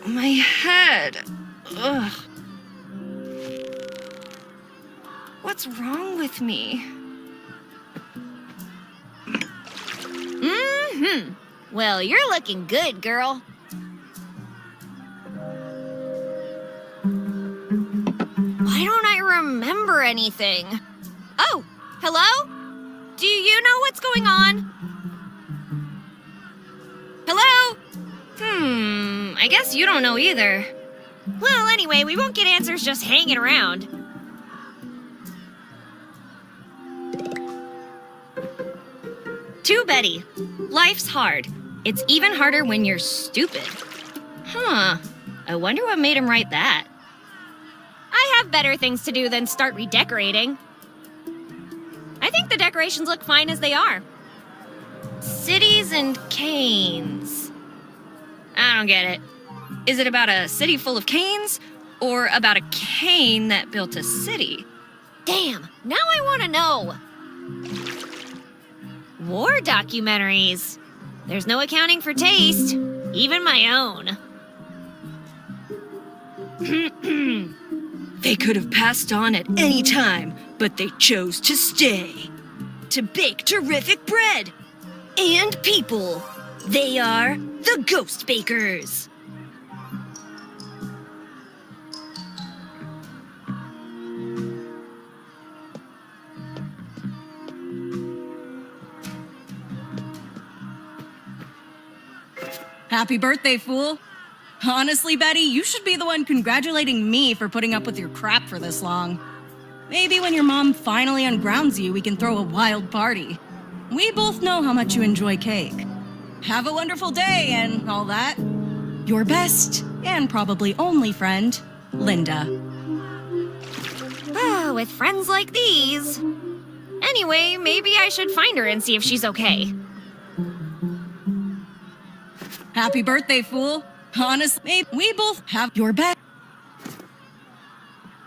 My head. Ugh. What's wrong with me? Mm-hmm. Well, you're looking good, girl. Why don't I remember anything? Oh, hello? Do you know what's going on? Hello? I guess you don't know either. Well, anyway, we won't get answers just hanging around. To Betty, life's hard. It's even harder when you're stupid. Huh. I wonder what made him write that. I have better things to do than start redecorating. I think the decorations look fine as they are. Cities and canes. I don't get it. Is it about a city full of canes? Or about a cane that built a city? Damn, now I want to know. War documentaries. There's no accounting for taste, even my own. They could have passed on at any time, but they chose to stay. To bake terrific bread. And people. They are the Ghost Bakers. Happy birthday, fool. Honestly, Betty, you should be the one congratulating me for putting up with your crap for this long. Maybe when your mom finally ungrounds you, we can throw a wild party. We both know how much you enjoy cake. Have a wonderful day and all that. Your best and probably only friend, Linda. Ah, with friends like these. Anyway, maybe I should find her and see if she's okay. Happy birthday, fool. Honestly, we both have your best.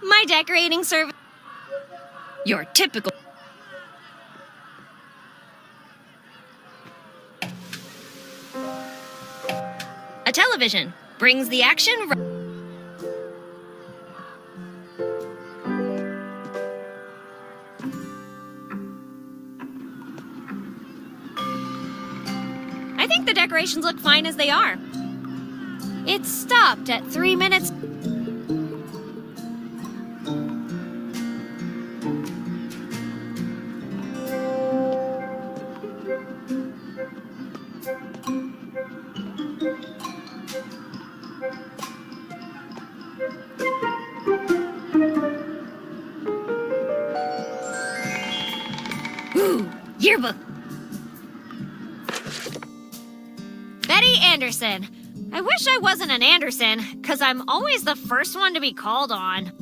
My decorating service. Your typical... A television brings the action... I think the decorations look fine as they are. It stopped at 3 minutes. Ooh, yearbook. Betty Anderson. I wish I wasn't an Anderson, because I'm always the first one to be called on.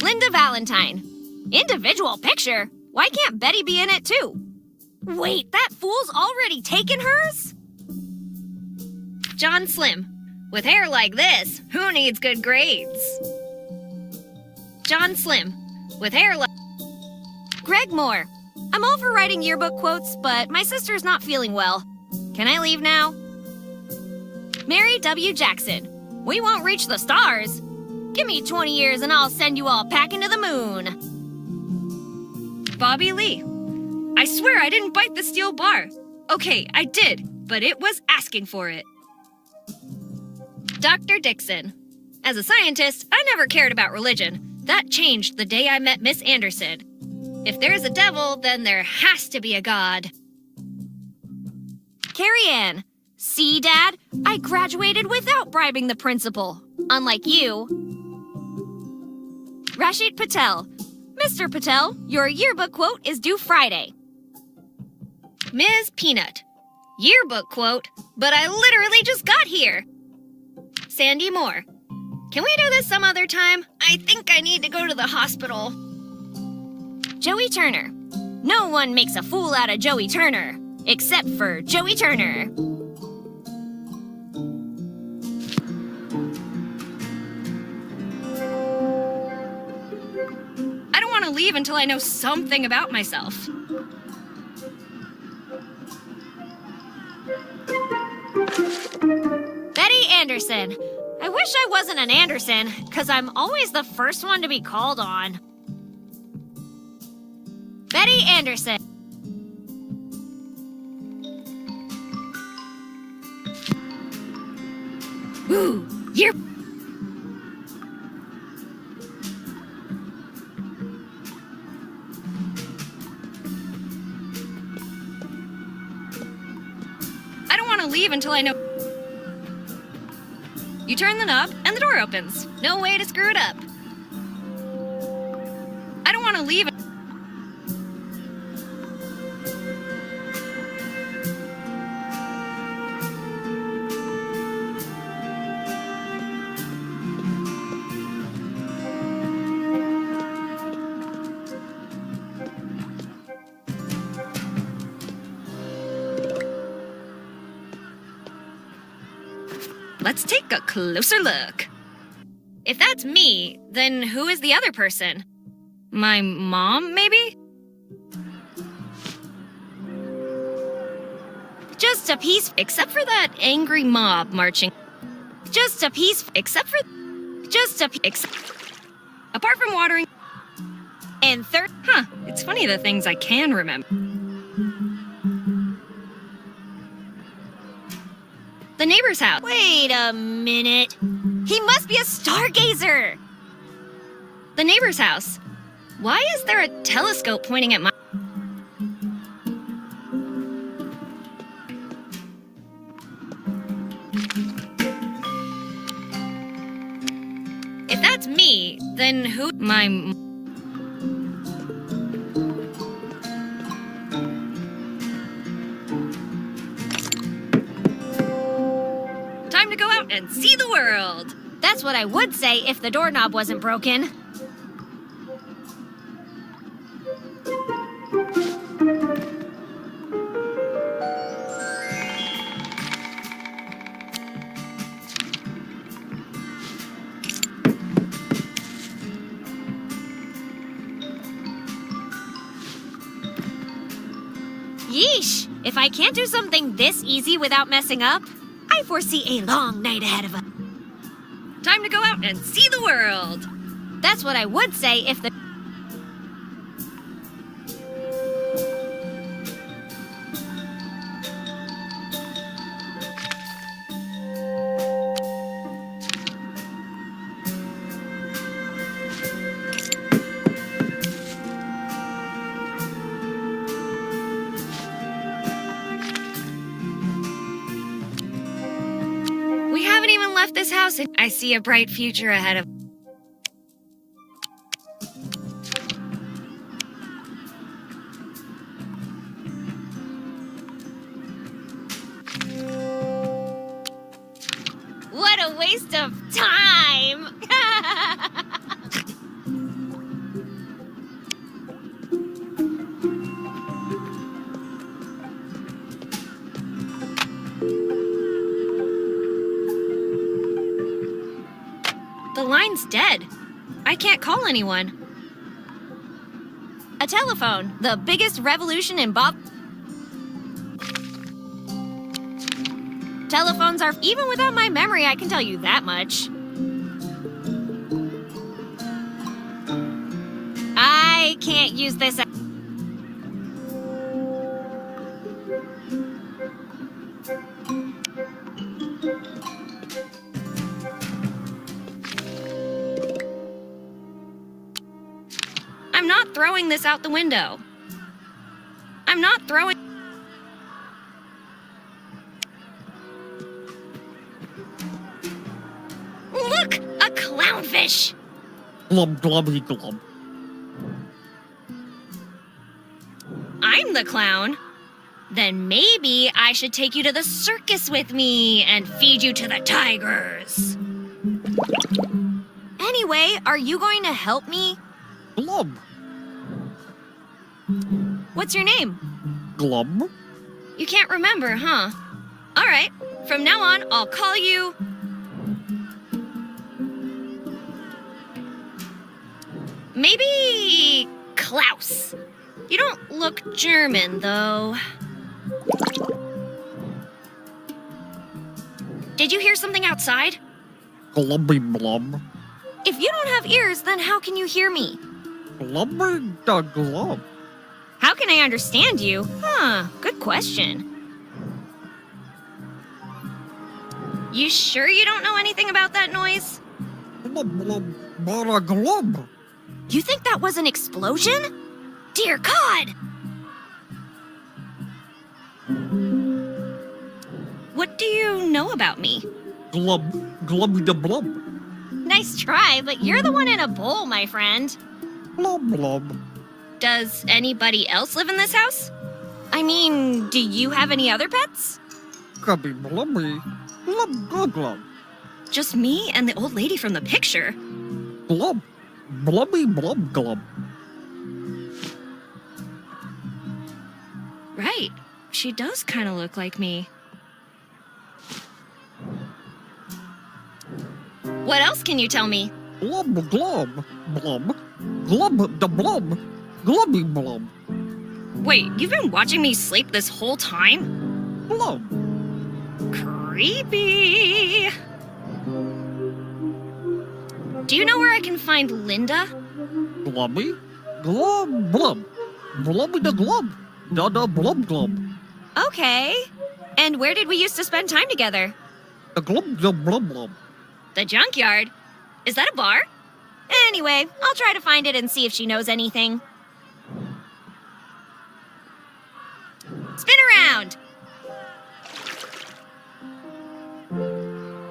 Linda Valentine. Individual picture? Why can't Betty be in it too? Wait, that fool's already taken hers? John Slim. With hair like this, who needs good grades? John Slim. With hair like... Greg Moore. I'm all for writing yearbook quotes, but my sister's not feeling well. Can I leave now? Mary W. Jackson. We won't reach the stars. Give me 20 years and I'll send you all packing to the moon. Bobby Lee. I swear I didn't bite the steel bar. Okay, I did, but it was asking for it. Dr. Dixon. As a scientist, I never cared about religion. That changed the day I met Miss Anderson. If there's a devil, then there has to be a God. Carrie Ann. See, Dad? I graduated without bribing the principal. Unlike you. Rashid Patel. Mr. Patel, your yearbook quote is due Friday. Ms. Peanut. Yearbook quote, but I literally just got here. Sandy Moore. Can we do this some other time? I think I need to go to the hospital. Joey Turner. No one makes a fool out of Joey Turner, except for Joey Turner. I don't want to leave until I know something about myself. Betty Anderson. I wish I wasn't an Anderson, because I'm always the first one to be called on. Betty Anderson. Ooh, year. I don't want to leave until I know. You turn the knob, and the door opens. No way to screw it up. I don't want to leave. Let's take a closer look. If that's me, then who is the other person? My mom, maybe? Just a piece, Except for that angry mob marching. just a piece, Except for. just a piece. Apart from watering. And third, Huh, it's funny the things I can remember. The neighbor's house. wait a minute. He must be a stargazer. The neighbor's house. Why is there a telescope pointing at my. If that's me, then who. Time to go out and see the world. That's what I would say if the doorknob wasn't broken. Yeesh! If I can't do something this easy without messing up, I foresee a long night ahead of us. Time to go out and see the world. That's what I would say if the... We haven't even left this house, and I see a bright future ahead of. What a waste of time! The line's dead. I can't call anyone. A telephone, the biggest revolution in Bob... Telephones are... Even without my memory, I can tell you that much. I can't use this... I'm not throwing this out the window. I'm not throwing. Look! A clownfish! Glub glubby glub. I'm the clown. Then maybe I should take you to the circus with me and feed you to the tigers. Anyway, are you going to help me? Glub. What's your name? Glub. You can't remember, huh? All right. From now on, I'll call you. Maybe Klaus. You don't look German, though. Did you hear something outside? Glubby blub. If you don't have ears, then how can you hear me? Glubby da glub. How can I understand you? Good question. You sure you don't know anything about that noise? Glub glub bara glub. You think that was an explosion? Dear God! What do you know about me? Glub glubby da blub. Nice try, but you're the one in a bowl, my friend. Blub blub. Does anybody else live in this house? I mean, do you have any other pets? Grubby blubby. Glub glub glub. Just me and the old lady from the picture. Glub. Blubby blub glub. Right. She does kind of look like me. What else can you tell me? Glub glub. Blub. Glub da blub. Glubby blub. Wait, you've been watching me sleep this whole time? Blub. Creepy. Do you know where I can find Linda? Glubby. Glub blub. Blubby da glub. Da da blub glub. Okay. And where did we used to spend time together? The glub glub blub blub. The junkyard? Is that a bar? Anyway, I'll try to find it and see if she knows anything. Spin around!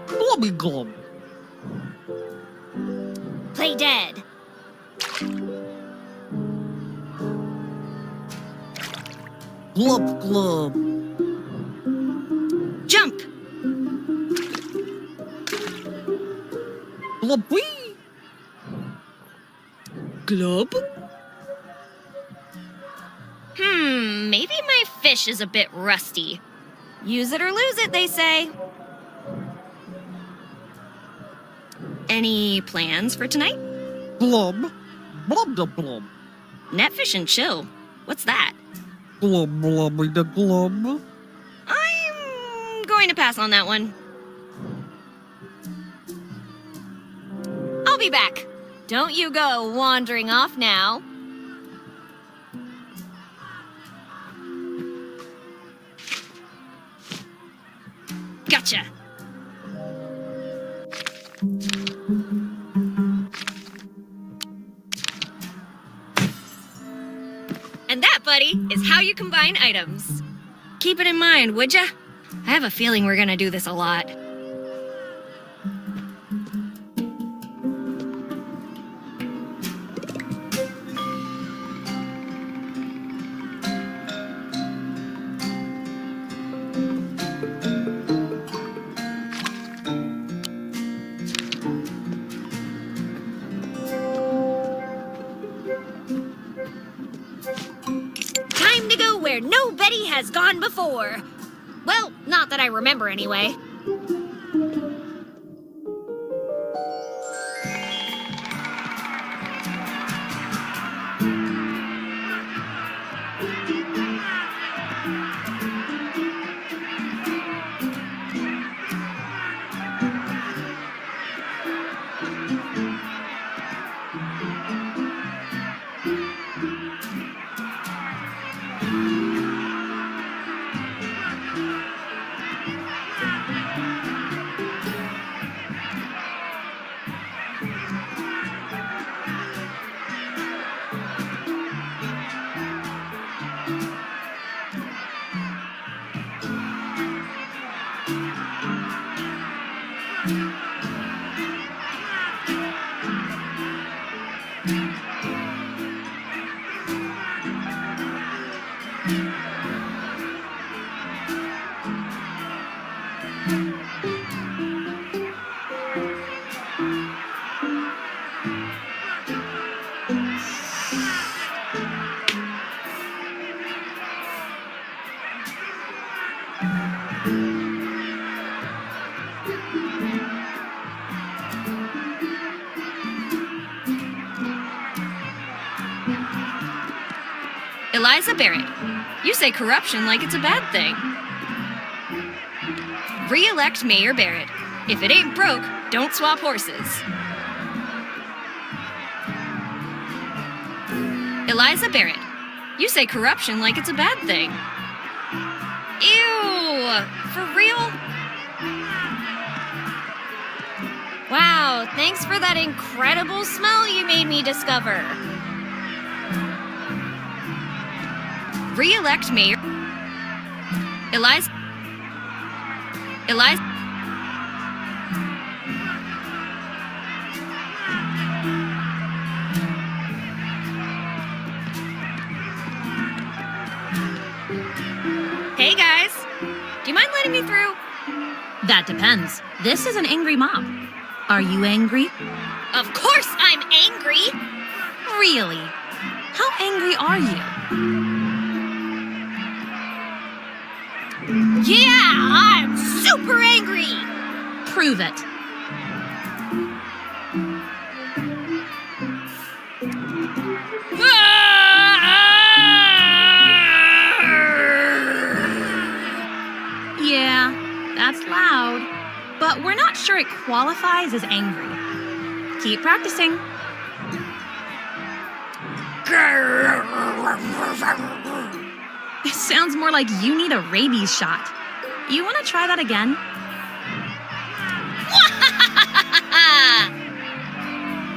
Glubby glub. Play dead. Glub glub. Jump! Glub wee. Glub. Maybe my fish is a bit rusty. Use it or lose it, they say. Any plans for tonight? Glub. Blub da blub. Netfish and chill. What's that? Glub blubby da glub. I'm going to pass on that one. I'll be back. Don't you go wandering off now. Gotcha. And that, buddy, is how you combine items. Keep it in mind, would ya? I have a feeling we're gonna do this a lot. Time to go where nobody has gone before. Well, not that I remember anyway. Eliza Barrett, you say corruption like it's a bad thing. Re-elect Mayor Barrett. If it ain't broke, don't swap horses. Eliza Barrett. You say corruption like it's a bad thing. Ew! For real? Wow, thanks for that incredible smell you made me discover. Re-elect Mayor... Eliza... Hey guys! Do you mind letting me through? That depends. This is an angry mob. Are you angry? Of course I'm angry! Really? How angry are you? Yeah, I'm super angry! Prove it. Yeah, that's loud. But we're not sure it qualifies as angry. Keep practicing. It sounds more like you need a rabies shot. You want to try that again?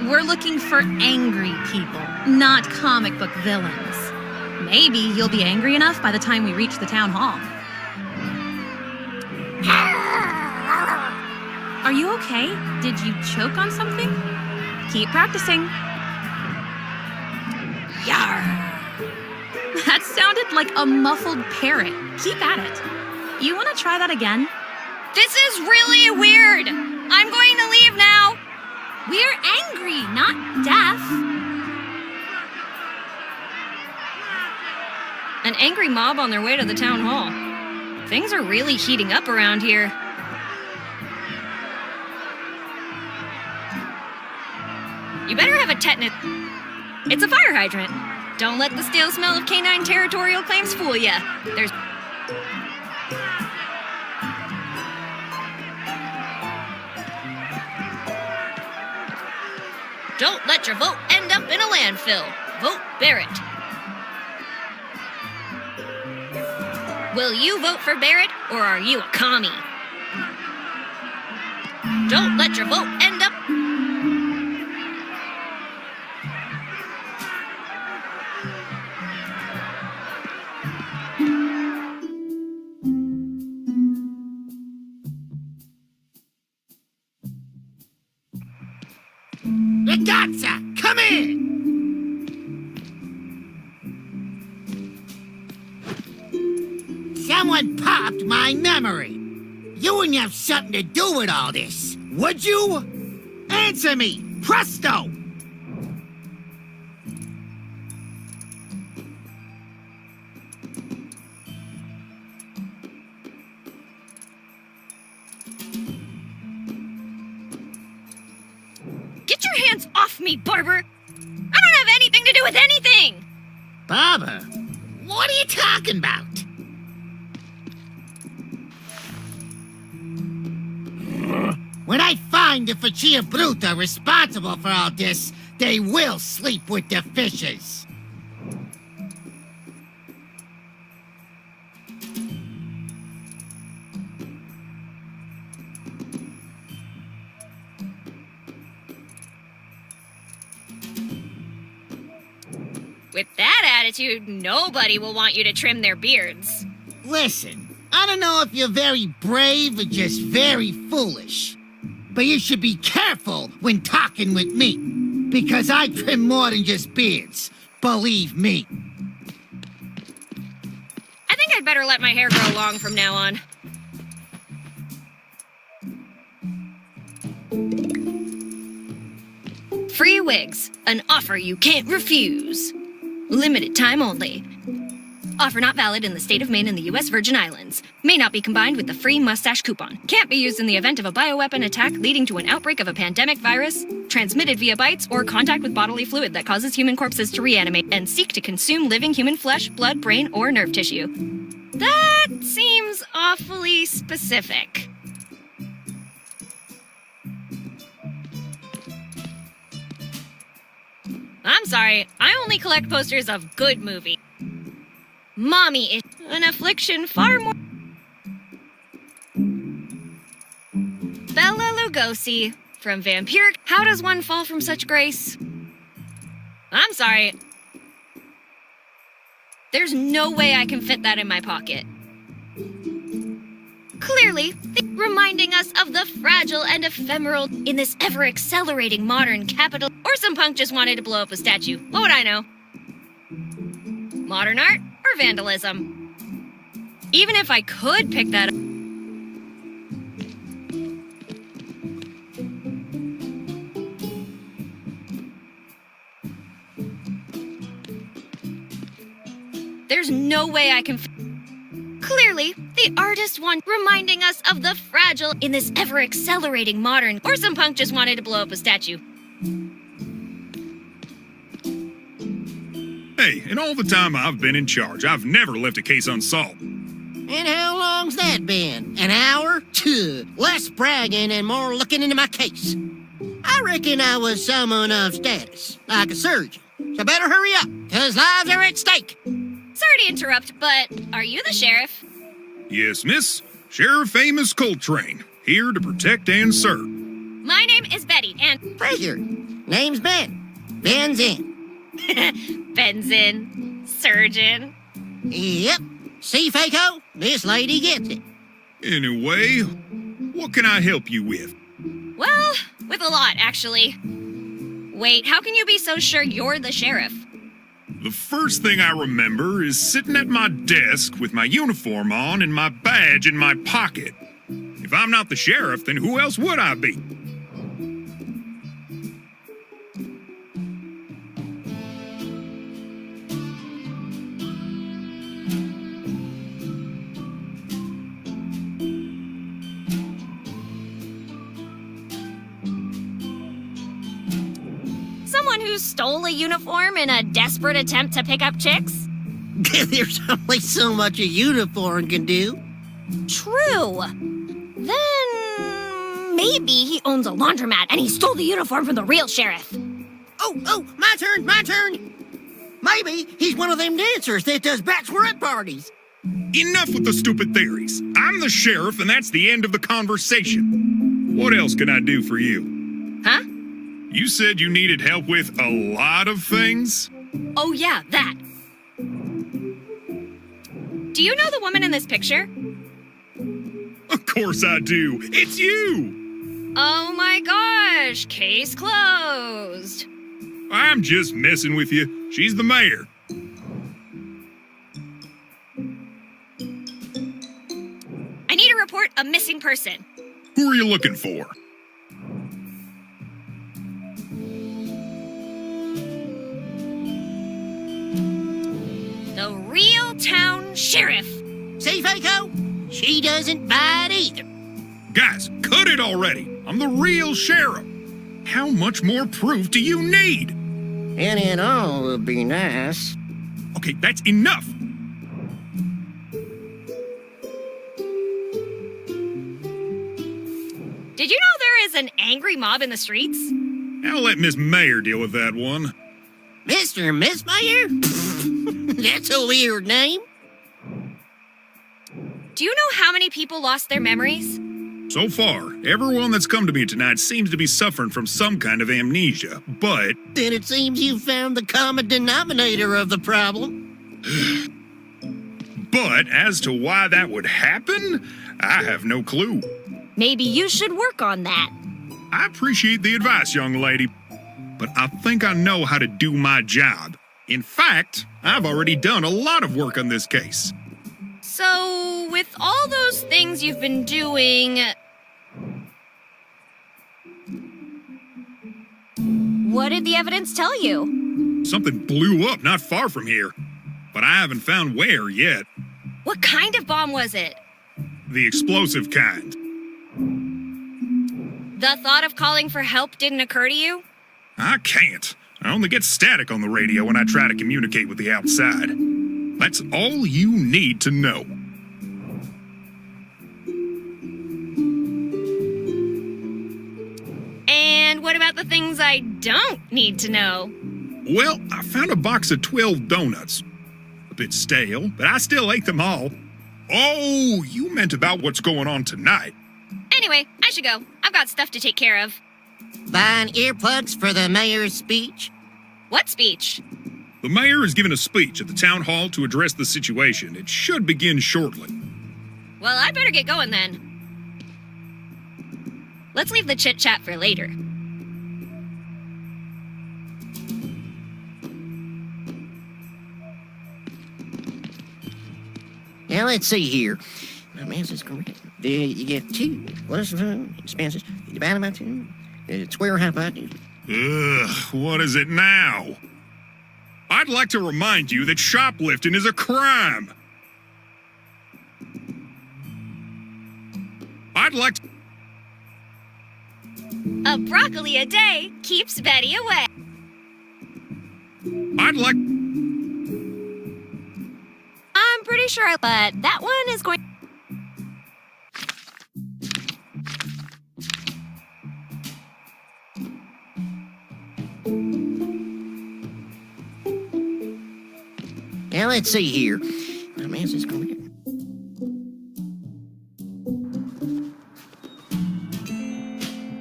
We're looking for angry people, not comic book villains. Maybe you'll be angry enough by the time we reach the town hall. Are you okay? Did you choke on something? Keep practicing. Yar! That sounded like a muffled parrot. Keep at it. You want to try that again? This is really weird! I'm going to leave now! We're angry, not deaf. An angry mob on their way to the town hall. Things are really heating up around here. You better have a tetanus. It's a fire hydrant. Don't let the stale smell of canine territorial claims fool ya. There's... Don't let your vote end up in a landfill. Vote Barrett. Will you vote for Barrett, or are you a commie? Don't let your vote end up... Ragazza, come in! Someone popped my memory. You wouldn't have something to do with all this, would you? Answer me, presto! Get your hands off me, Barber! I don't have anything to do with anything! Barber, what are you talking about? When I find the Faccia Bruta responsible for all this, they will sleep with the fishes. With that attitude, nobody will want you to trim their beards. Listen, I don't know if you're very brave or just very foolish, but you should be careful when talking with me, because I trim more than just beards, believe me. I think I'd better let my hair grow long from now on. Free wigs, an offer you can't refuse. Limited time only. Offer not valid in the state of Maine and the U.S. Virgin Islands. May not be combined with the free mustache coupon. Can't be used in the event of a bioweapon attack leading to an outbreak of a pandemic virus, transmitted via bites or contact with bodily fluid that causes human corpses to reanimate and seek to consume living human flesh, blood, brain, or nerve tissue. That seems awfully specific. I'm sorry, I only collect posters of good movies. Mommy is an affliction far more. Bella Lugosi from Vampire. How does one fall from such grace? I'm sorry. There's no way I can fit that in my pocket. Clearly, reminding us of the fragile and ephemeral in this ever-accelerating modern capital. Or some punk just wanted to blow up a statue. What would I know? Modern art or vandalism? Even if I could pick that up. There's no way I can. Clearly, the artist reminding us of the fragile in this ever-accelerating modern. Or some punk just wanted to blow up a statue. Hey, in all the time I've been in charge, I've never left a case unsolved. And how long's that been? An hour? Less bragging and more looking into my case. I reckon I was someone of status, like a surgeon. So better hurry up, 'cause lives are at stake. Sorry to interrupt, but are you the sheriff? Yes, miss. Sheriff Amos Coltrane, here to protect and serve. My name is Betty, and Pleasure. Name's Ben. Ben's in. Benzin, surgeon. Yep. See, Faco? This lady gets it. Anyway, what can I help you with? Well, with a lot, actually. Wait, how can you be so sure you're the sheriff? The first thing I remember is sitting at my desk with my uniform on and my badge in my pocket. If I'm not the sheriff, then who else would I be? Someone who stole a uniform in a desperate attempt to pick up chicks? There's only so much a uniform can do. True. Then maybe he owns a laundromat and he stole the uniform from the real sheriff. Oh, my turn. Maybe he's one of them dancers that does bachelorette parties. Enough with the stupid theories. I'm the sheriff, and that's the end of the conversation. What else can I do for you? Huh? You said you needed help with a lot of things? Oh yeah, that. Do you know the woman in this picture? Of course I do. It's you! Oh my gosh, case closed. I'm just messing with you. She's the mayor. I need to report a missing person. Who are you looking for? The real town sheriff. See, Faco? She doesn't bite either. Guys, cut it already. I'm the real sheriff. How much more proof do you need? And it all would be nice. Okay, that's enough. Did you know there is an angry mob in the streets? I'll let Miss Mayor deal with that one. Mr. and Miss Mayor? That's a weird name. Do you know how many people lost their memories? So far, everyone that's come to me tonight seems to be suffering from some kind of amnesia, but Then it seems you found the common denominator of the problem. as to why that would happen, I have no clue. Maybe you should work on that. I appreciate the advice, young lady, but I think I know how to do my job. In fact, I've already done a lot of work on this case. So, with all those things you've been doing, What did the evidence tell you? Something blew up not far from here, but I haven't found where yet. what kind of bomb was it? The explosive kind. The thought of calling for help didn't occur to you? I can't. I only get static on the radio when I try to communicate with the outside. That's all you need to know. And what about the things I don't need to know? Well, I found a box of 12 donuts. A bit stale, but I still ate them all. Oh, you meant about what's going on tonight. Anyway, I should go. I've got stuff to take care of. Buying earplugs for the mayor's speech? What speech? The mayor is giving a speech at the town hall to address the situation. It should begin shortly. Well, I better get going then. Let's leave the chit-chat for later. Now, let's see here. My math is correct. You get 2 plus expenses. You divide them by 2. Square hypotenuse. Ugh, what is it now? I'd like to remind you that shoplifting is a crime. I'd like to... A broccoli a day keeps Betty away. I'd like... I'm pretty sure, but that one is going. Now, let's see here. My math is correct.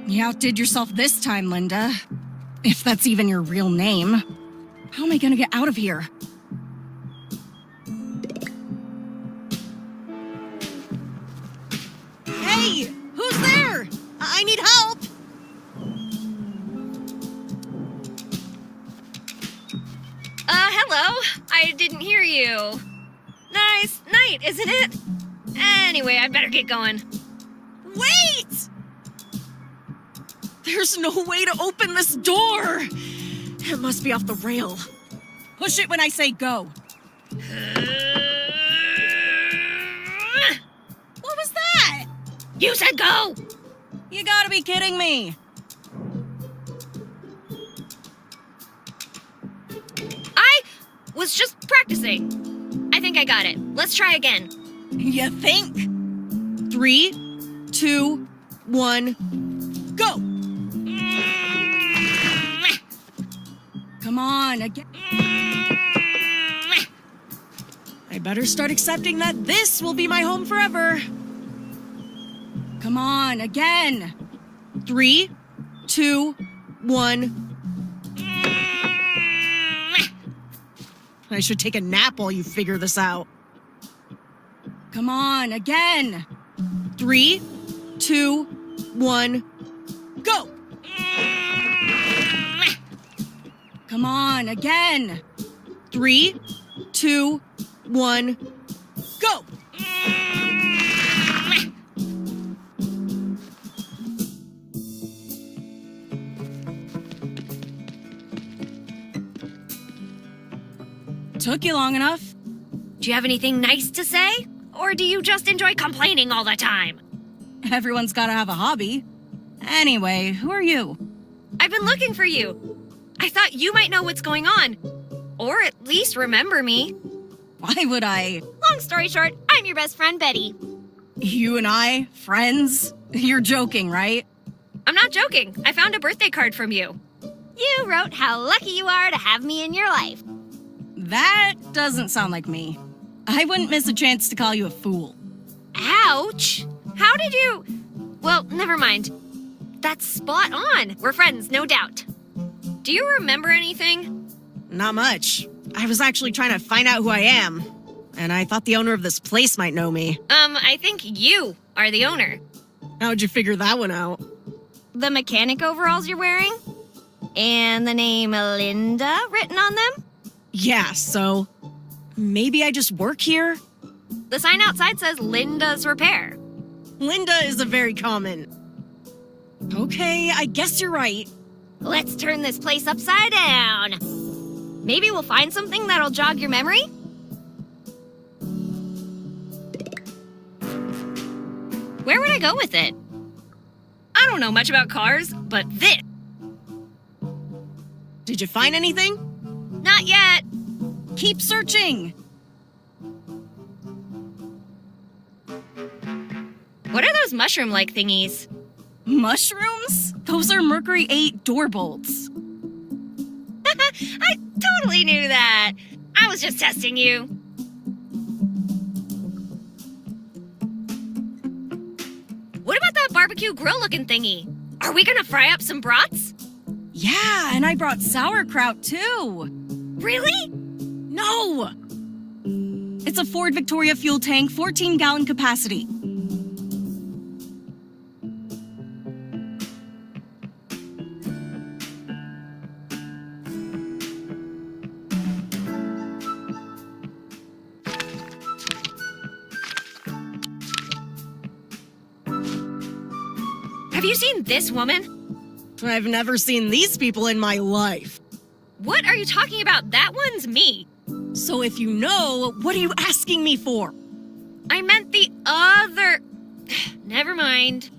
You outdid yourself this time, Linda. If that's even your real name. How am I gonna get out of here? Hey! Who's there? I need help! Hello? I didn't hear you. Nice night, isn't it? Anyway, I better get going. Wait! There's no way to open this door! It must be off the rail. Push it when I say go. What was that? You said go! You gotta be kidding me. I was just practicing. I think I got it. Let's try again. You think? 3, 2, 1, go! Come on, again. I better start accepting that this will be my home forever. Come on, again. 3, 2, 1. I should take a nap while you figure this out. Come on, again. 3, 2, 1, go! Come on, again. 3, 2, 1, go! Took you long enough. Do you have anything nice to say? Or do you just enjoy complaining all the time? Everyone's gotta have a hobby. Anyway, who are you? I've been looking for you. I thought you might know what's going on. Or at least remember me. Why would I? Long story short, I'm your best friend, Betty. You and I? Friends? You're joking, right? I'm not joking. I found a birthday card from you. You wrote how lucky you are to have me in your life. That doesn't sound like me. I wouldn't miss a chance to call you a fool. Ouch! How did you... Well, never mind. That's spot on. We're friends, no doubt. Do you remember anything? Not much. I was actually trying to find out who I am. And I thought the owner of this place might know me. I think you are the owner. How'd you figure that one out? The mechanic overalls you're wearing? And the name Linda written on them? Yeah, so maybe I just work here? The sign outside says Linda's Repair. Linda is a very common. Okay, I guess you're right. Let's turn this place upside down. Maybe we'll find something that'll jog your memory? Where would I go with it? I don't know much about cars, but this. Did you find anything? Not yet. Keep searching. What are those mushroom-like thingies? Mushrooms? Those are Mercury 8 door bolts. I totally knew that. I was just testing you. What about that barbecue grill-looking thingy? Are we gonna fry up some brats? Yeah, and I brought sauerkraut too. Really? No! It's a Ford Victoria fuel tank, 14-gallon capacity. Have you seen this woman? I've never seen these people in my life. What are you talking about? That one's me. So if you know, what are you asking me for? I meant the other... Never mind.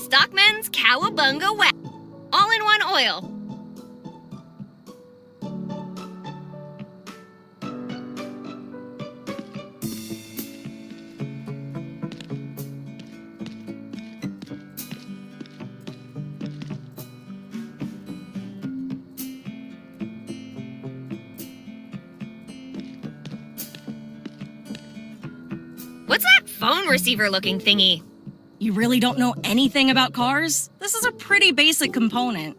Stockman's Cowabunga Wet. All-in-one oil. What's that phone receiver-looking thingy? You really don't know anything about cars? This is a pretty basic component.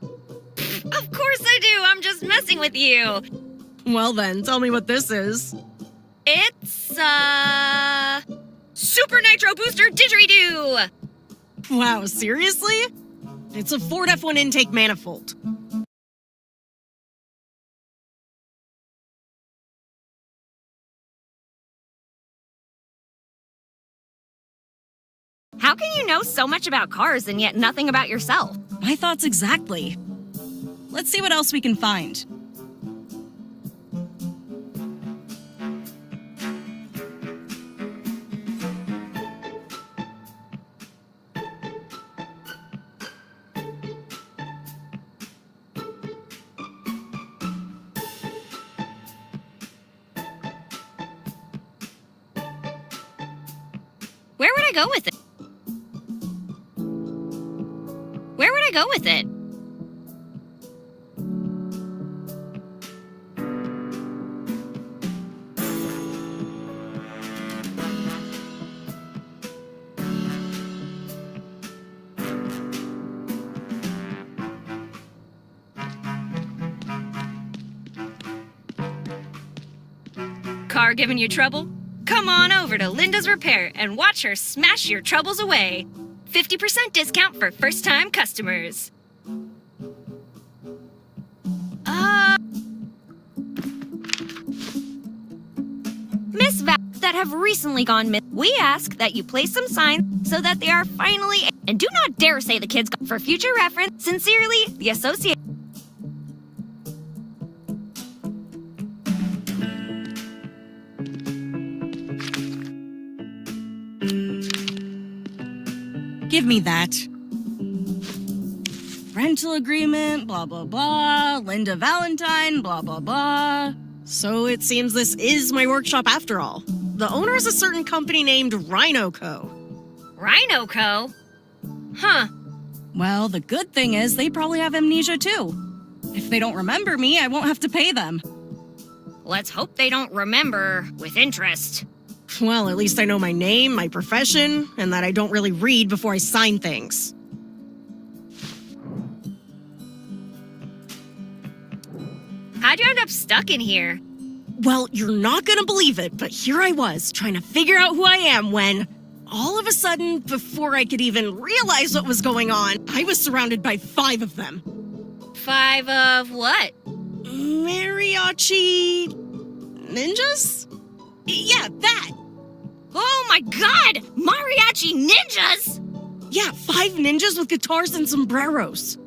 Of course I do. I'm just messing with you. Well then, tell me what this is. It's, Super Nitro Booster Didgeridoo! Wow, seriously? It's a Ford F1 intake manifold. How can you know so much about cars and yet nothing about yourself? My thoughts exactly. Let's see what else we can find. Where would I go with it? Where would I go with it? Car giving you trouble? Come on over to Linda's Repair and watch her smash your troubles away. 50% discount for first-time customers. Miss Val that have recently gone missing. We ask that you place some signs so that they are finally. And do not dare say the kids. For future reference, sincerely, the associate. Give me that. Rental agreement, blah, blah, blah. Linda Valentine, blah, blah, blah. So it seems this is my workshop after all. The owner is a certain company named Rhino Co. Rhino Co? Huh. Well, the good thing is they probably have amnesia too. If they don't remember me, I won't have to pay them. Let's hope they don't remember with interest. Well, at least I know my name, my profession, and that I don't really read before I sign things. How'd you end up stuck in here? Well, you're not gonna believe it, but here I was, trying to figure out who I am when, all of a sudden, before I could even realize what was going on, I was surrounded by 5 of them. 5 of what? Mariachi... ninjas? Yeah, that! Oh my god! Mariachi ninjas! Yeah, 5 ninjas with guitars and sombreros.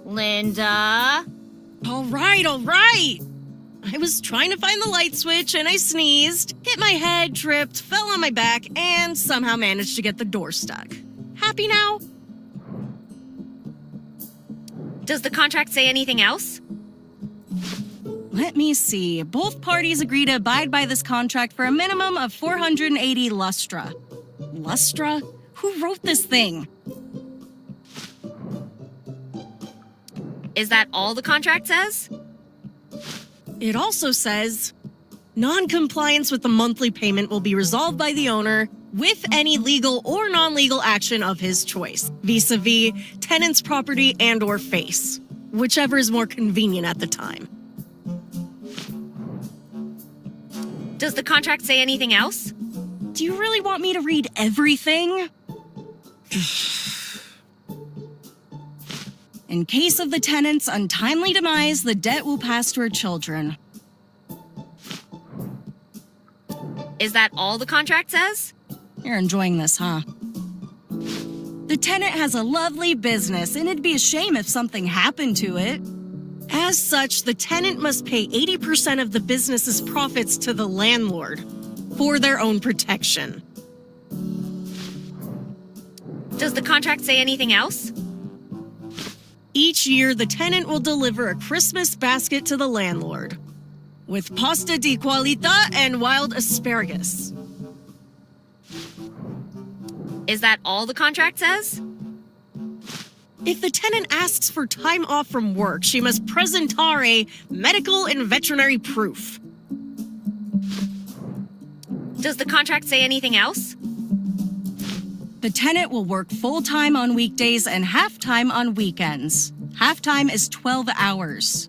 Linda? All right. I was trying to find the light switch and I sneezed, hit my head, tripped, fell on my back, and somehow managed to get the door stuck. Happy now? Does the contract say anything else? Let me see. Both parties agree to abide by this contract for a minimum of 480 lustra. Lustra? Who wrote this thing? Is that all the contract says? It also says, non-compliance with the monthly payment will be resolved by the owner with any legal or non-legal action of his choice, vis-a-vis tenant's property and/or face, whichever is more convenient at the time. Does the contract say anything else? Do you really want me to read everything? In case of the tenant's untimely demise, the debt will pass to her children. Is that all the contract says? You're enjoying this, huh? The tenant has a lovely business, and it'd be a shame if something happened to it. As such, the tenant must pay 80% of the business's profits to the landlord for their own protection. Does the contract say anything else? Each year, the tenant will deliver a Christmas basket to the landlord with pasta di qualità and wild asparagus. Is that all the contract says? If the tenant asks for time off from work, she must presentare medical and veterinary proof. Does the contract say anything else? The tenant will work full-time on weekdays and half-time on weekends. Half-time is 12 hours.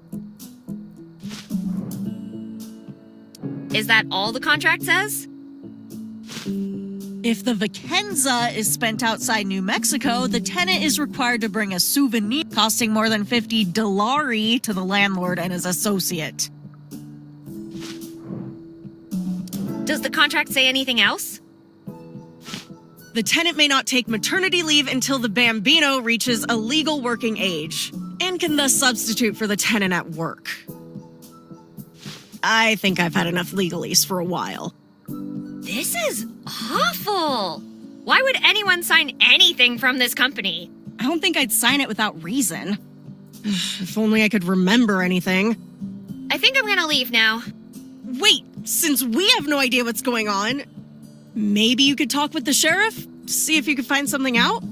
Is that all the contract says? If the vacanza is spent outside New Mexico, the tenant is required to bring a souvenir costing more than $50 to the landlord and his associate. Does the contract say anything else? The tenant may not take maternity leave until the bambino reaches a legal working age and can thus substitute for the tenant at work. I think I've had enough legalese for a while. This is awful. Why would anyone sign anything from this company? I don't think I'd sign it without reason. If only I could remember anything. I think I'm gonna leave now. Wait, since we have no idea what's going on, maybe you could talk with the sheriff? See if you could find something out?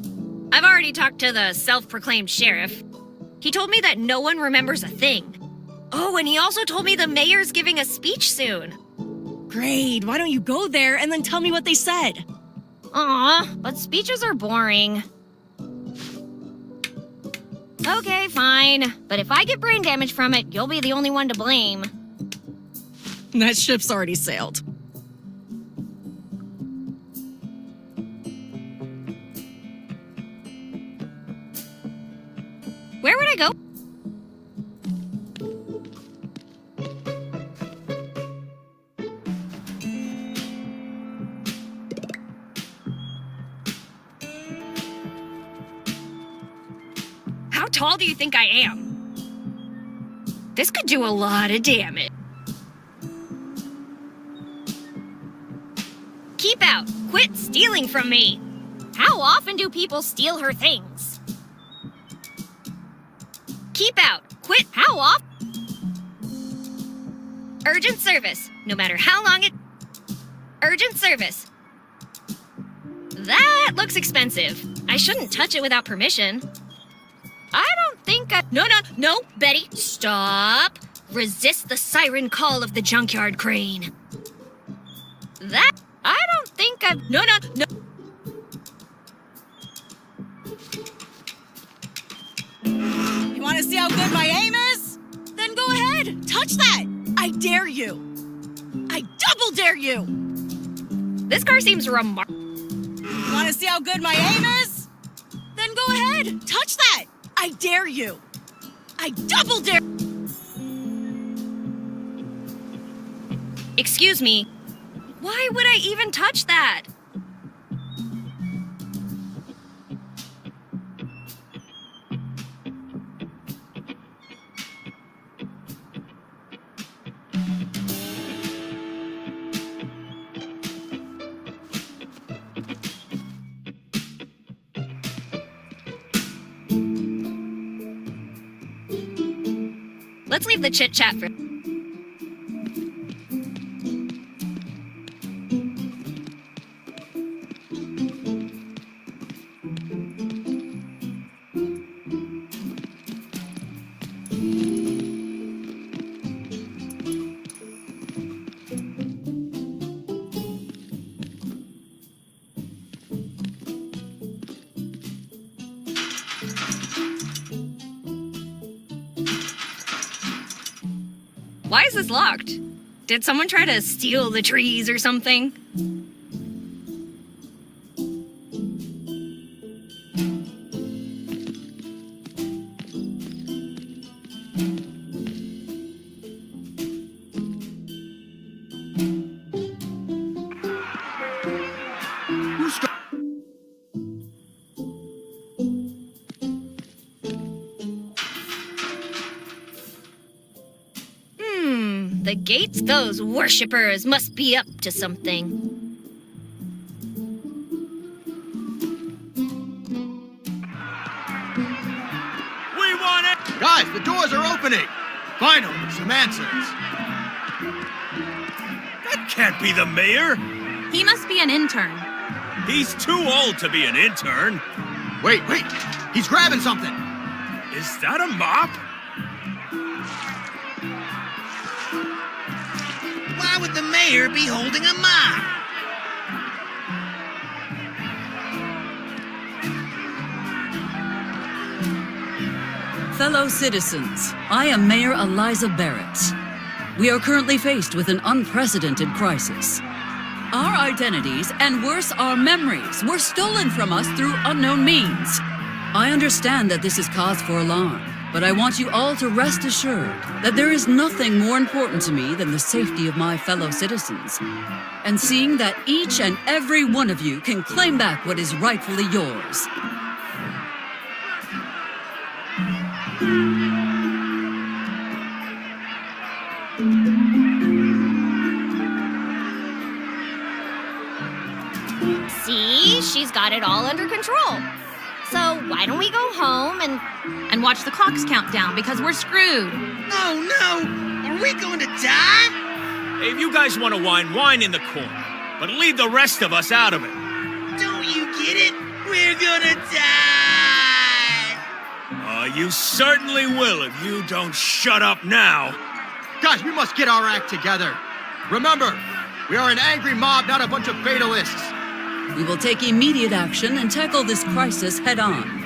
I've already talked to the self-proclaimed sheriff. He told me that no one remembers a thing. Oh, and he also told me the mayor's giving a speech soon. Great, why don't you go there and then tell me what they said? Aw, but speeches are boring. Okay, fine. But if I get brain damage from it, you'll be the only one to blame. That ship's already sailed. Where would I go? How tall do you think I am? This could do a lot of damage. Keep out! Quit stealing from me! How often do people steal her things? Keep out! Quit! How often? Urgent service. No matter how long it... Urgent service. That looks expensive. I shouldn't touch it without permission. I don't think I... No, Betty, stop. Resist the siren call of the junkyard crane. That... I don't think I've... No. You want to see how good my aim is? Then go ahead, touch that! I dare you! dare you! This car seems remarkable. Want to see how good my aim is? Then go ahead, touch that! I dare you! I double dare! Excuse me. Why would I even touch that? Let's leave the chit-chat for... Why is this locked? Did someone try to steal the trees or something? The gates, those worshippers must be up to something. We want it! Guys, the doors are opening! Finally, some answers. That can't be the mayor! He must be an intern. He's too old to be an intern. Wait, he's grabbing something. Is that a mop? Why would the mayor be holding a mop? Fellow citizens, I am Mayor Eliza Barrett. We are currently faced with an unprecedented crisis. Our identities, and worse, our memories, were stolen from us through unknown means. I understand that this is cause for alarm, but I want you all to rest assured that there is nothing more important to me than the safety of my fellow citizens, and seeing that each and every one of you can claim back what is rightfully yours. See, she's got it all under control. So why don't we go home And watch the clocks count down because we're screwed. Oh no! Are we going to die? Hey, if you guys want to wine in the corner, but leave the rest of us out of it. Don't you get it? We're gonna die! You certainly will if you don't shut up now. Guys, we must get our act together. Remember, we are an angry mob, not a bunch of fatalists. We will take immediate action and tackle this crisis head-on.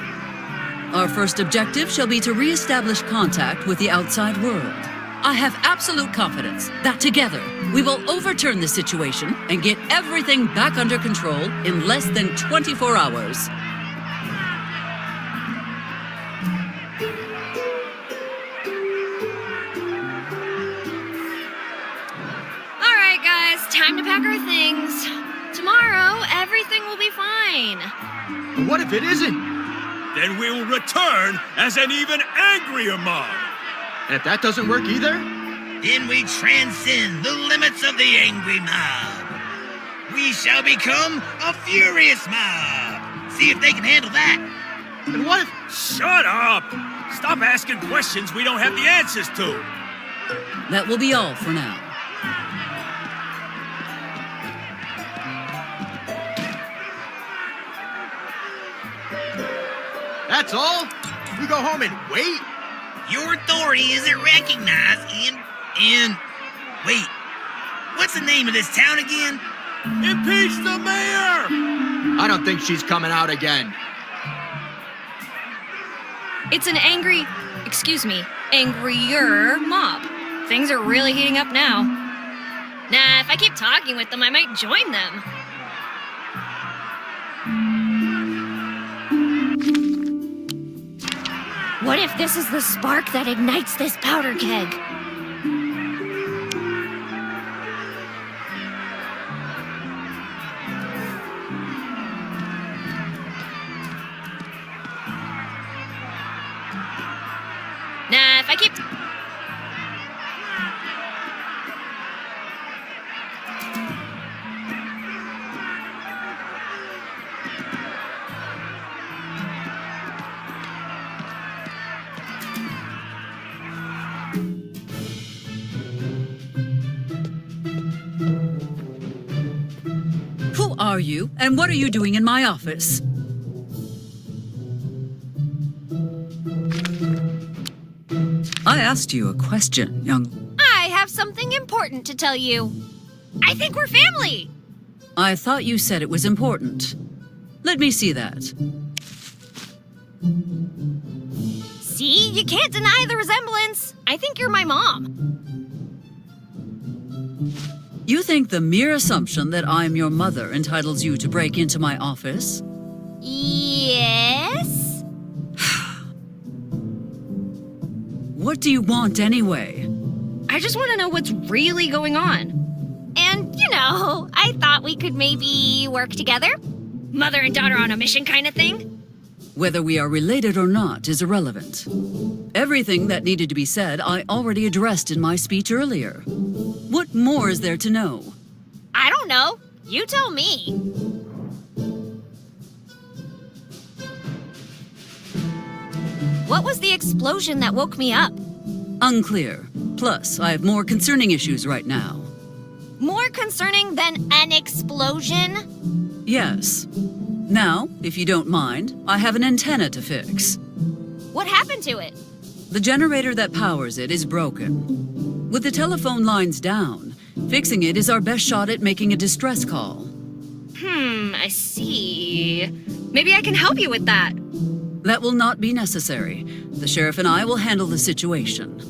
Our first objective shall be to re-establish contact with the outside world. I have absolute confidence that together we will overturn the situation and get everything back under control in less than 24 hours. All right, guys, time to pack our things. Tomorrow, everything will be fine. But what if it isn't? Then we will return as an even angrier mob. And if that doesn't work either? Then we transcend the limits of the angry mob. We shall become a furious mob. See if they can handle that. And what if... Shut up! Stop asking questions we don't have the answers to. That will be all for now. That's all? We go home and wait? Your authority isn't recognized in... Wait, what's the name of this town again? Impeach the mayor! I don't think she's coming out again. It's an angrier mob. Things are really heating up now. Nah, if I keep talking with them, I might join them. What if this is the spark that ignites this powder keg? Nah, if I keep... Who are you, and what are you doing in my office? I asked you a question, young... I have something important to tell you. I think we're family. I thought you said it was important. Let me see that. See, you can't deny the resemblance. I think you're my mom. You think the mere assumption that I'm your mother entitles you to break into my office? Yes? What do you want anyway? I just want to know what's really going on. And, I thought we could maybe work together. Mother and daughter on a mission kind of thing? Whether we are related or not is irrelevant. Everything that needed to be said I already addressed in my speech earlier. What more is there to know? I don't know. You tell me. What was the explosion that woke me up? Unclear. Plus, I have more concerning issues right now. More concerning than an explosion? Yes. Now, if you don't mind, I have an antenna to fix. What happened to it? The generator that powers it is broken. With the telephone lines down, fixing it is our best shot at making a distress call. I see. Maybe I can help you with that. That will not be necessary. The sheriff and I will handle the situation.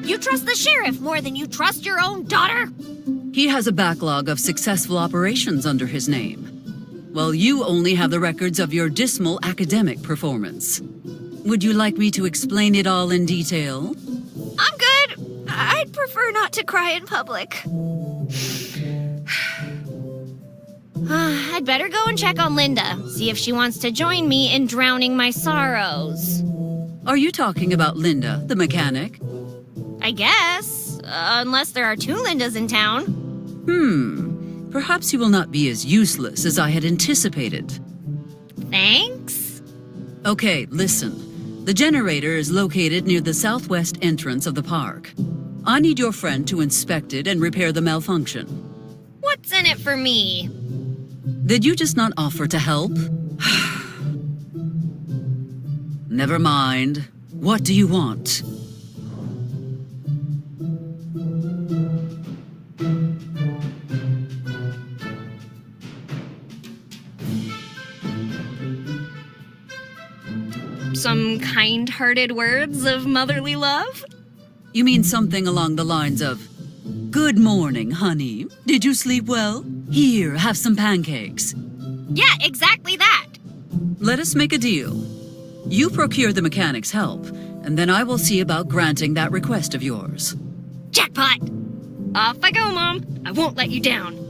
You trust the sheriff more than you trust your own daughter? He has a backlog of successful operations under his name, while you only have the records of your dismal academic performance. Would you like me to explain it all in detail? I'm good. I'd prefer not to cry in public. I'd better go and check on Linda, see if she wants to join me in drowning my sorrows. Are you talking about Linda, the mechanic? I guess, unless there are two Lindas in town. Perhaps you will not be as useless as I had anticipated. Thanks. Okay, listen. The generator is located near the southwest entrance of the park. I need your friend to inspect it and repair the malfunction. What's in it for me? Did you just not offer to help? Never mind. What do you want? Some kind-hearted words of motherly love? You mean something along the lines of, "Good morning, honey. Did you sleep well? Here, have some pancakes." Yeah, exactly that. Let us make a deal. You procure the mechanic's help, and then I will see about granting that request of yours. Jackpot. Off I go, Mom. I won't let you down.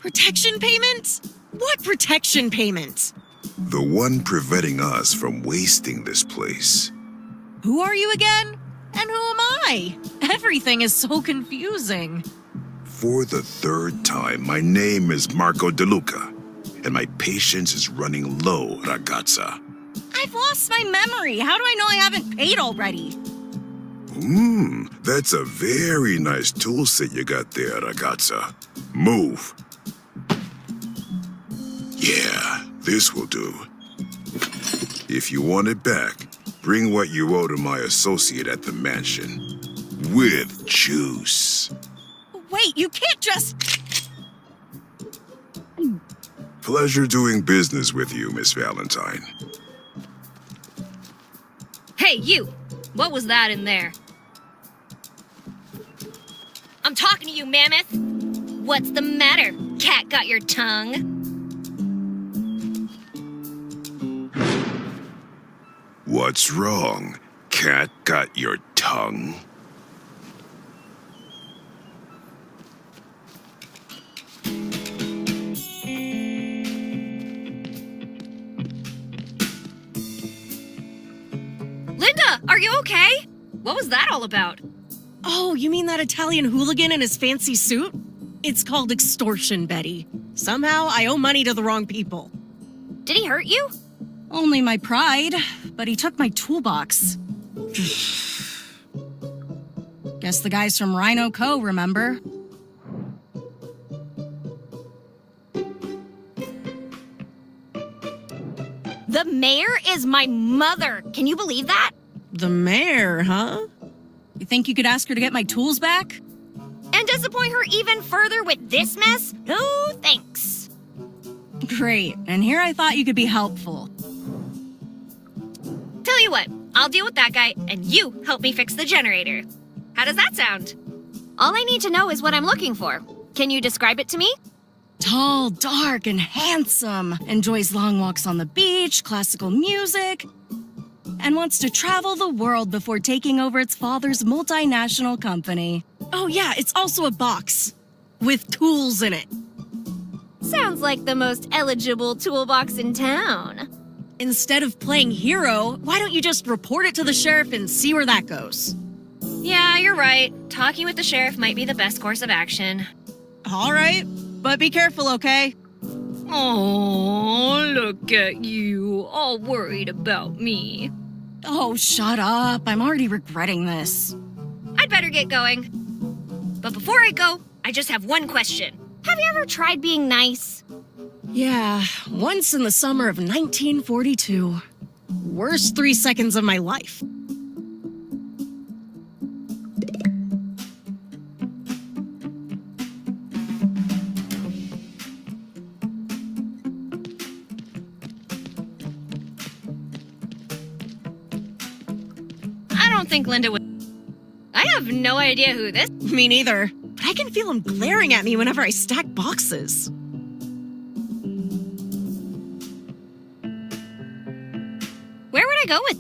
Protection payments? What protection payments? The one preventing us from wasting this place. Who are you again? And who am I? Everything is so confusing. For the third time, my name is Marco De Luca, and my patience is running low, ragazza. I've lost my memory. How do I know I haven't paid already? That's a very nice tool set you got there, ragazza. Move. Yeah, This will do. If you want it back, bring what you owe to my associate at the mansion. With juice. Wait, you can't just... Pleasure doing business with you, Miss Valentine. Hey, you! What was that in there? I'm talking to you, Mammoth! What's the matter? Cat got your tongue? What's wrong? Cat got your tongue? Linda, are you okay? What was that all about? Oh, you mean that Italian hooligan in his fancy suit? It's called extortion, Betty. Somehow I owe money to the wrong people. Did he hurt you? Only my pride, but he took my toolbox. Guess the guys from Rhino Co., remember? The mayor is my mother. Can you believe that? The mayor, huh? You think you could ask her to get my tools back? And disappoint her even further with this mess? No thanks. Great, and here I thought you could be helpful. Tell you what, I'll deal with that guy, and you help me fix the generator. How does that sound? All I need to know is what I'm looking for. Can you describe it to me? Tall, dark, and handsome. Enjoys long walks on the beach, classical music, and wants to travel the world before taking over its father's multinational company. Oh yeah, it's also a box with tools in it. Sounds like the most eligible toolbox in town. Instead of playing hero, why don't you just report it to the sheriff and see where that goes? Yeah, you're right. Talking with the sheriff might be the best course of action. All right, but be careful, okay? Oh, look at you, all worried about me. Oh, shut up. I'm already regretting this. I'd better get going. But before I go, I just have one question. Have you ever tried being nice? Yeah, once in the summer of 1942. Worst 3 seconds of my life. I don't think Linda would. I have no idea who this. Me neither, but I can feel him glaring at me whenever I stack boxes. Where would I go with?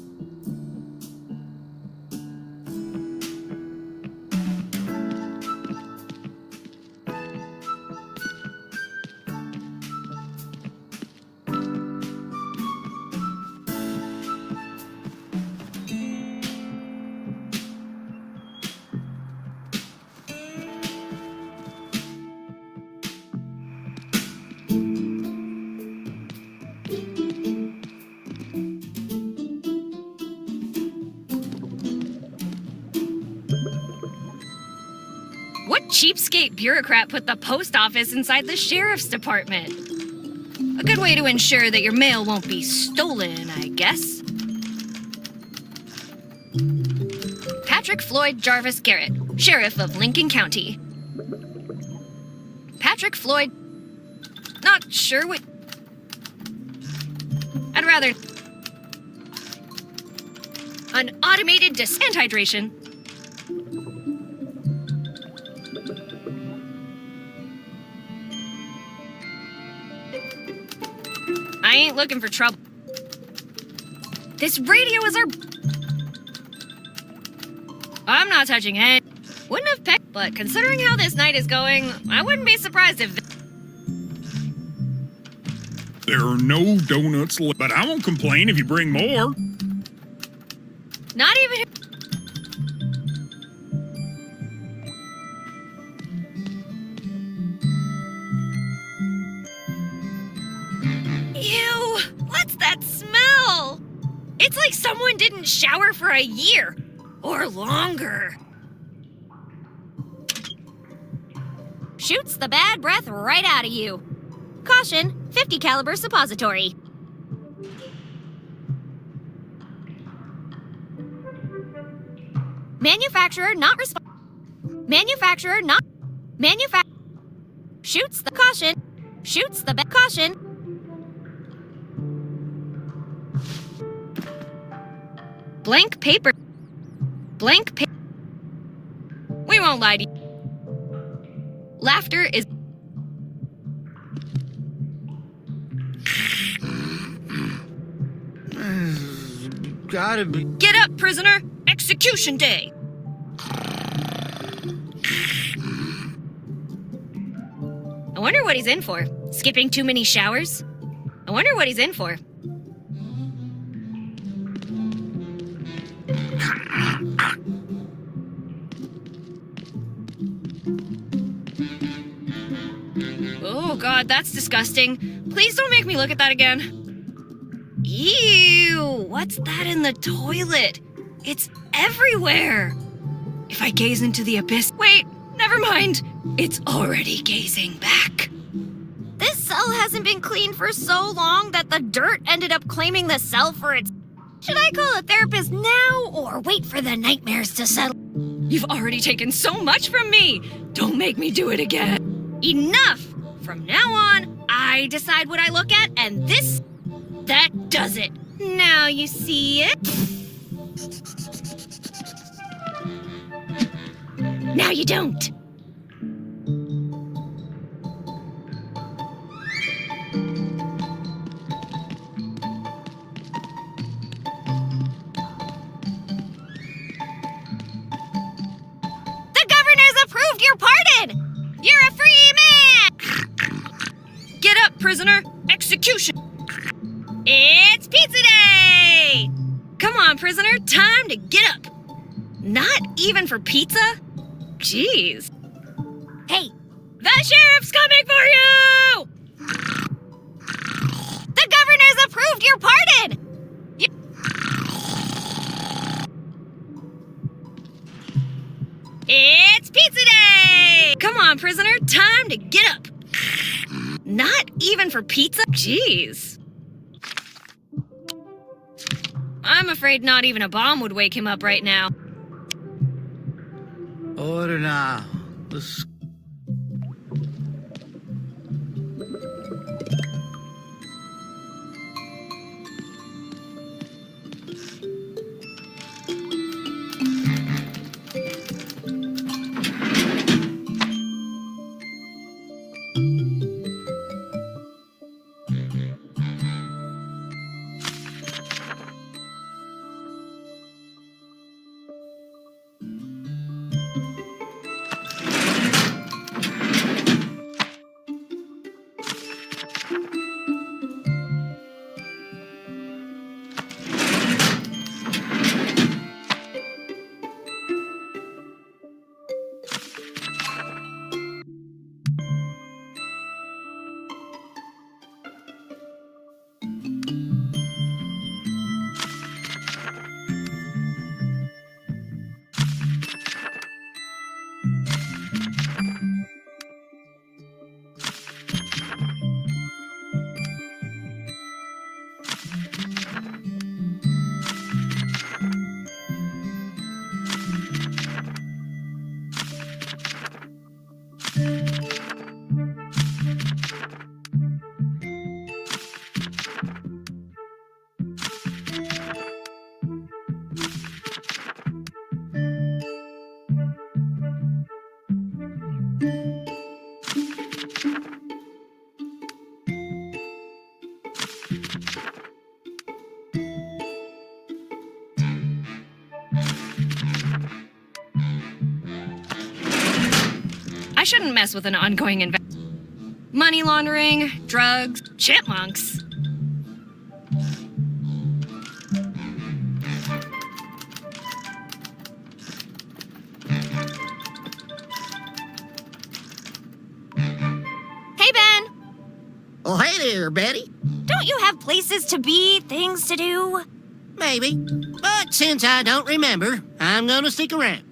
What cheapskate bureaucrat put the post office inside the sheriff's department? A good way to ensure that your mail won't be stolen, I guess. Patrick Floyd Jarvis Garrett, Sheriff of Lincoln County. Patrick Floyd... Not sure what... I'd rather... An automated hydration. I ain't looking for trouble. This radio is our... I'm not touching it. Wouldn't have picked, but considering how this night is going, I wouldn't be surprised if... There are no donuts left, but I won't complain if you bring more. Not even... Ew! What's that smell? It's like someone didn't shower for a year. Or longer. Shoots the bad breath right out of you. Caution, .50 caliber suppository. Manufacturer not respond. Manufacturer not. Shoots the caution. Shoots the caution. Blank paper. Blank paper. We won't lie to you. Laughter is. Gotta be. Get up, prisoner! Execution day! I wonder what he's in for. Skipping too many showers? I wonder what he's in for. Oh god, that's disgusting. Please don't make me look at that again. Ew, what's that in the toilet? It's everywhere. If I gaze into the abyss, wait, never mind. It's already gazing back. This cell hasn't been cleaned for so long that the dirt ended up claiming the cell for its. Should I call a therapist now or wait for the nightmares to settle? You've already taken so much from me. Don't make me do it again. Enough! From now on, I decide what I look at, and that does it. Now you see it. Now you don't. The governor's approved your pardon! You're a free man! Get up, prisoner. Execution. It's pizza day! Come on, prisoner. Time to get up. Not even for pizza? Jeez. Hey, The sheriff's coming for you! the governor's approved your pardon! It's pizza day! Come on, prisoner. Time to get up. Not even for pizza? Jeez. I'm afraid not even a bomb would wake him up right now. Order now. This. I shouldn't mess with an ongoing money laundering, drugs, chipmunks. Hey, Ben! Oh, hey there, Betty. Don't you have places to be, things to do? Maybe. But since I don't remember, I'm gonna stick around.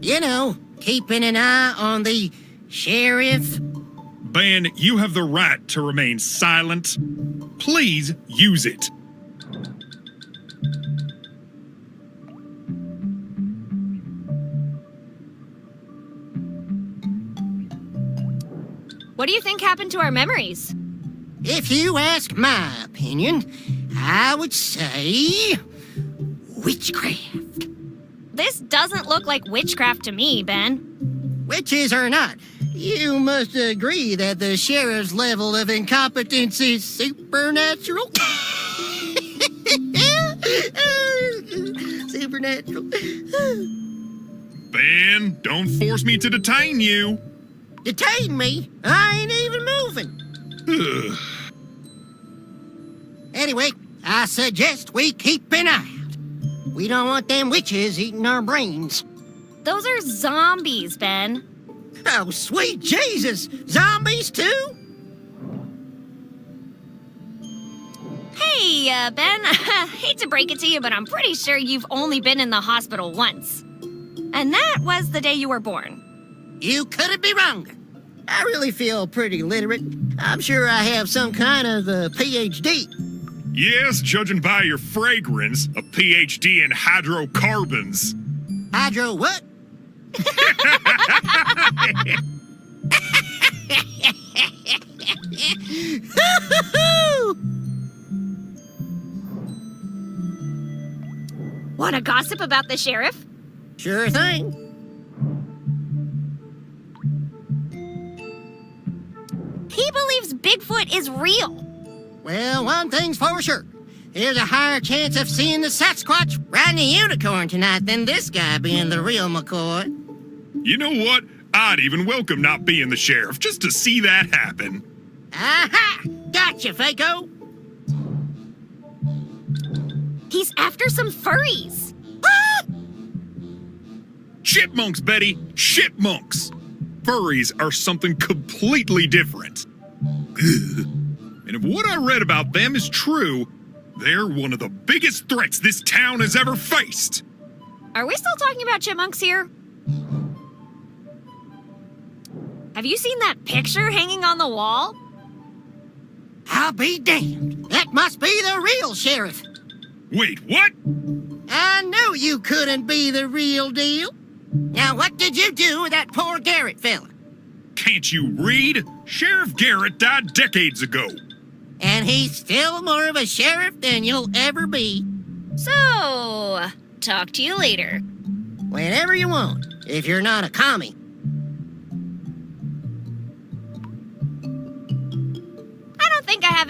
You know, keeping an eye on the sheriff. Ben, you have the right to remain silent. Please use it. What do you think happened to our memories? If you ask my opinion, I would say witchcraft. This doesn't look like witchcraft to me, Ben. Witches or not, you must agree that the sheriff's level of incompetence is supernatural. Supernatural. Ben, don't force me to detain you. Detain me? I ain't even moving. Anyway, I suggest we keep an eye out. We don't want them witches eating our brains. Those are zombies, Ben. Oh, sweet Jesus! Zombies too? Hey, Ben, hate to break it to you, but I'm pretty sure you've only been in the hospital once. And that was the day you were born. You couldn't be wronger. I really feel pretty literate. I'm sure I have some kind of PhD. Yes, judging by your fragrance, a PhD in hydrocarbons. Hydro what? Want to gossip about the sheriff? Sure thing. He believes Bigfoot is real. Well, one thing's for sure. There's a higher chance of seeing the Sasquatch riding a unicorn tonight than this guy being the real McCoy. You know what? I'd even welcome not being the sheriff just to see that happen. Aha! Gotcha, Faco! He's after some furries. Chipmunks, Betty! Chipmunks! Furries are something completely different. Ugh. And if what I read about them is true, they're one of the biggest threats this town has ever faced. Are we still talking about chipmunks here? Have you seen that picture hanging on the wall? I'll be damned. That must be the real sheriff. Wait, what? I knew you couldn't be the real deal. Now, what did you do with that poor Garrett fella? Can't you read? Sheriff Garrett died decades ago. And he's still more of a sheriff than you'll ever be. So, talk to you later. Whenever you want, if you're not a commie. I don't think I have...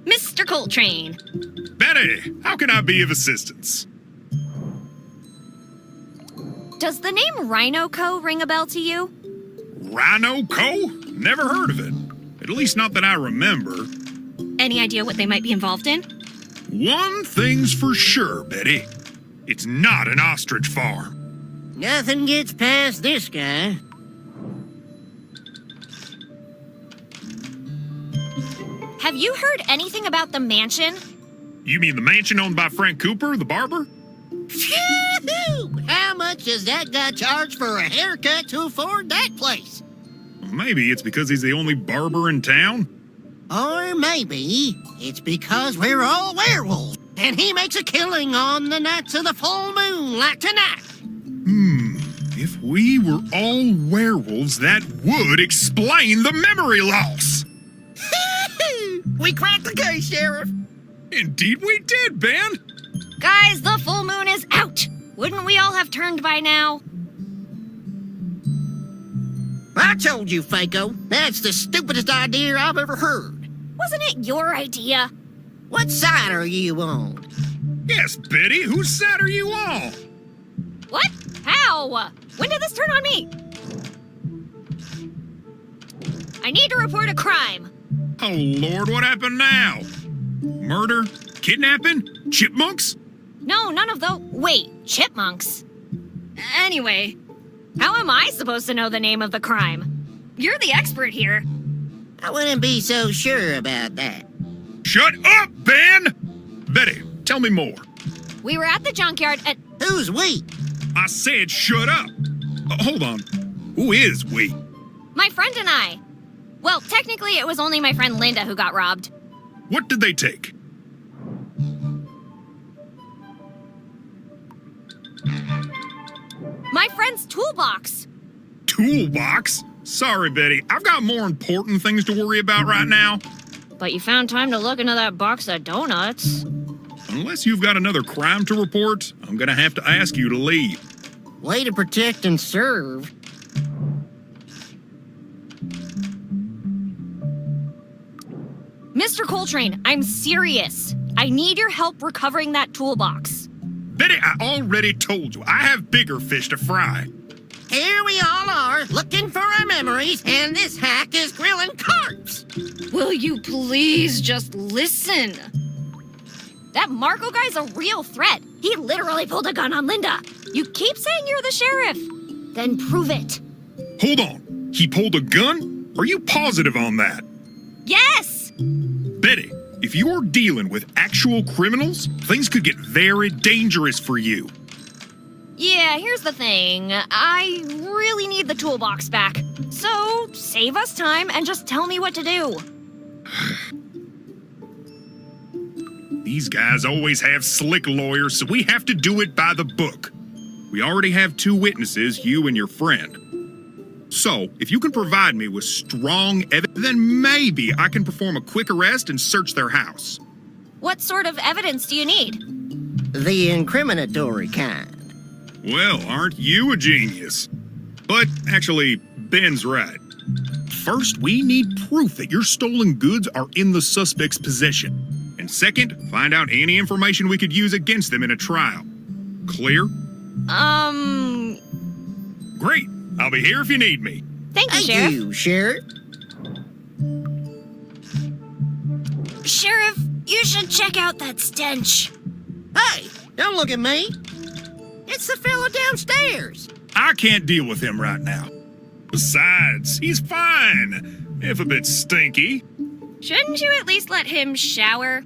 Mr. Coltrane. Betty, how can I be of assistance? Does the name Rhino Co. ring a bell to you? Rhino Co? Never heard of it. At least not that I remember. Any idea what they might be involved in? One thing's for sure, Betty. It's not an ostrich farm. Nothing gets past this guy. Have you heard anything about the mansion? You mean the mansion owned by Frank Cooper, the barber? Phew! How much does that guy charge for a haircut to afford that place? Maybe it's because he's the only barber in town. Or maybe it's because we're all werewolves, and he makes a killing on the nights of the full moon like tonight. If we were all werewolves, that would explain the memory loss. We cracked the case, Sheriff. Indeed we did, Ben. Guys, the full moon is out! Wouldn't we all have turned by now? I told you, Faco. That's the stupidest idea I've ever heard. Wasn't it your idea? What side are you on? Yes, Betty, whose side are you on? What? How? When did this turn on me? I need to report a crime. Oh, Lord, what happened now? Murder? Kidnapping? Chipmunks? No, none of those. Wait, chipmunks? Anyway, How am I supposed to know the name of the crime? you're the expert here. I wouldn't be so sure about that. Shut up, Ben! Betty, tell me more. We were at the junkyard and... Who's we? I said shut up. Hold on. Who is we? My friend and I. Well, technically, it was only my friend Linda who got robbed. What did they take? My friend's toolbox. Toolbox? Sorry, Betty. I've got more important things to worry about right now. But you found time to look into that box of donuts. Unless you've got another crime to report, I'm gonna have to ask you to leave. Way to protect and serve. Mr. Coltrane, I'm serious. I need your help recovering that toolbox. Betty, I already told you, I have bigger fish to fry. Here we all are, looking for our memories, and this hack is grilling carps. Will you please just listen? That Marco guy's a real threat. He literally pulled a gun on Linda. You keep saying you're the sheriff. Then prove it. Hold on. He pulled a gun? Are you positive on that? Yes! Betty, if you're dealing with actual criminals, things could get very dangerous for you. Yeah, here's the thing. I really need the toolbox back. So, save us time and just tell me what to do. These guys always have slick lawyers, so we have to do it by the book. We already have 2 witnesses, you and your friend. So, if you can provide me with strong evidence, then maybe I can perform a quick arrest and search their house. What sort of evidence do you need? The incriminatory kind. Well, aren't you a genius? But actually, Ben's right. First, we need proof that your stolen goods are in the suspect's possession. And second, find out any information we could use against them in a trial. Clear? Great. I'll be here if you need me. Thank you, Thank you, Sheriff. Sheriff, you should check out that stench. Hey, don't look at me. It's the fellow downstairs. I can't deal with him right now. Besides, he's fine, if a bit stinky. Shouldn't you at least let him shower?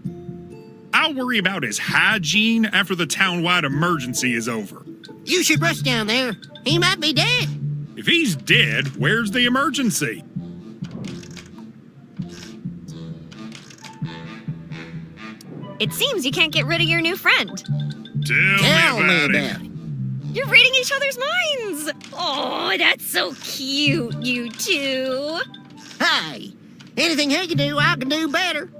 I'll worry about his hygiene after the town-wide emergency is over. You should rush down there. He might be dead. If he's dead, where's the emergency? It seems you can't get rid of your new friend. Tell me about it. You're reading each other's minds. Oh, that's so cute, you two. Hey, anything he can do, I can do better.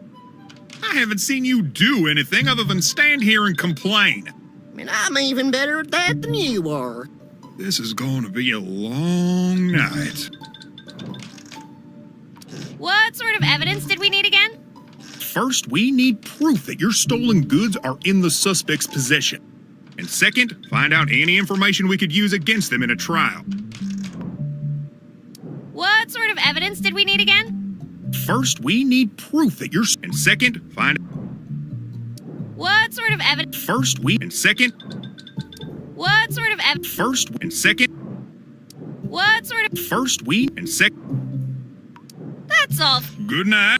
I haven't seen you do anything other than stand here and complain. I mean, I'm even better at that than you are. This is going to be a long night. What sort of evidence did we need again? First, we need proof that your stolen goods are in the suspect's possession. And second, find out any information we could use against them in a trial. What sort of evidence did we need again? First, we need proof that you're... And second, find... What sort of evidence? First, we... And second... What sort of evidence? First, and second... What sort of... First, we... And second... That's all. Good night.